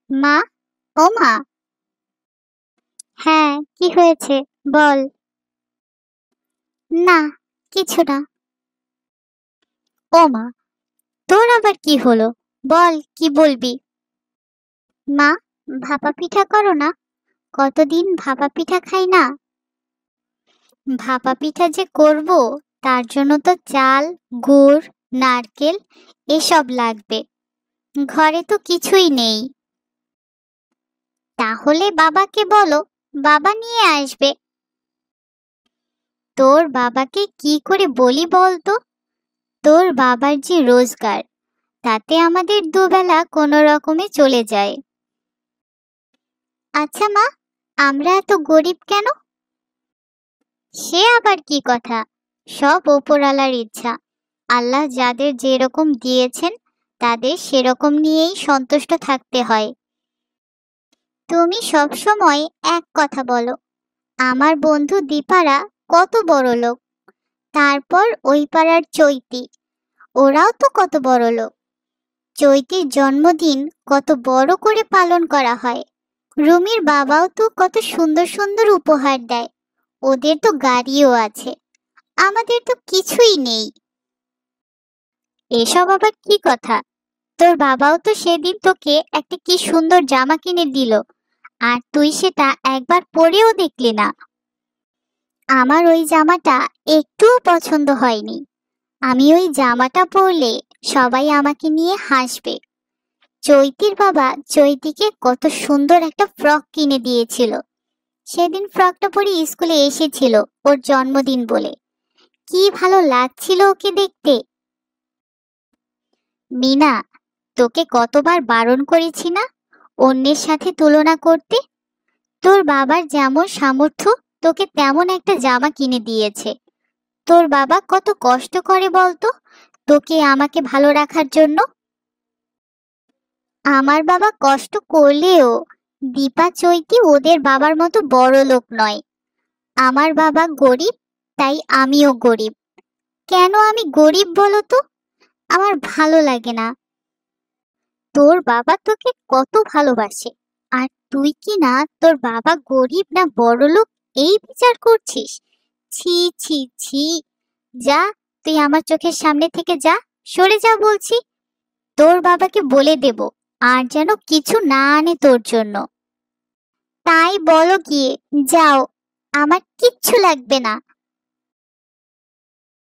মা, ও মা। হ্যাঁ, কি হয়েছে বল। না, কিছু না। ও মা, তোর আবার কি হলো? বল, কি বলবি? মা, ভাপা পিঠা করো না। কতদিন ভাপা পিঠা খাই না। ভাপা পিঠা যে করব, তার জন্য তো চাল, গুড়, নারকেল এসব লাগবে। ঘরে তো কিছুই নেই। তাহলে বাবাকে বলো, বাবা নিয়ে আসবে। তোর বাবাকে কি করে বলি বলতো? তোর বাবার যে রোজগার, তাতে আমাদের দুবেলা কোনো রকমে চলে যায়। আচ্ছা মা, আমরা এত গরিব কেন? সে আবার কি কথা? সব ওপরওয়ালার ইচ্ছা। আল্লাহ যাদের যেরকম দিয়েছেন, তাদের সেরকম নিয়েই সন্তুষ্ট থাকতে হয়। তুমি সব সময় এক কথা বলো। আমার বন্ধু দীপারা কত বড় লোক, তারপর ওই পাড়ার চৈতি, ওরাও তো কত বড় লোক। চৈতির জন্মদিন কত বড় করে পালন করা হয়। রুমির বাবাও তো কত সুন্দর সুন্দর উপহার দেয়। ওদের তো গাড়িও আছে, আমাদের তো কিছুই নেই। এসব আবার কি কথা? তোর বাবাও তো সেদিন তোকে একটা কি সুন্দর জামা কিনে দিল, আর তুই সেটা একবার পরেও দেখলি না। আমার ওই জামাটা একটুও পছন্দ হয়নি। আমি ওই জামাটা পরলে সবাই আমাকে নিয়ে হাসবে। চৈতির বাবা চৈতিকে কত সুন্দর একটা ফ্রক কিনে দিয়েছিল। সেদিন ফ্রকটা পরে স্কুলে এসেছিল ওর জন্মদিন বলে। কি ভালো লাগছিল ওকে দেখতে। মিনা, তোকে কতবার বারণ করেছি না অন্যের সাথে তুলনা করতে। তোর বাবার যেমন সামর্থ্য, তোকে তেমন একটা জামা কিনে দিয়েছে। তোর বাবা কত কষ্ট করে বলতো তোকে আমাকে ভালো রাখার জন্য। আমার বাবা কষ্ট করলেও দীপা চৈতি ওদের বাবার মতো বড় লোক নয়। আমার বাবা গরিব, তাই আমিও গরিব। কেন আমি গরিব বলো তো? আমার ভালো লাগে না। তোর বাবা তোকে কত ভালোবাসে, আর তুই কি না তোর বাবা গরিব না বড়লোক এই বিচার করছিস? ছি ছি ছি। যা, তুই আমার চোখের সামনে থেকে যা, সরে যা বলছি। তোর বাবাকে বলে দেব আর যেন কিছু না আনে তোর জন্য। তাই বলো গিয়ে, যাও, আমার কিচ্ছু লাগবে না।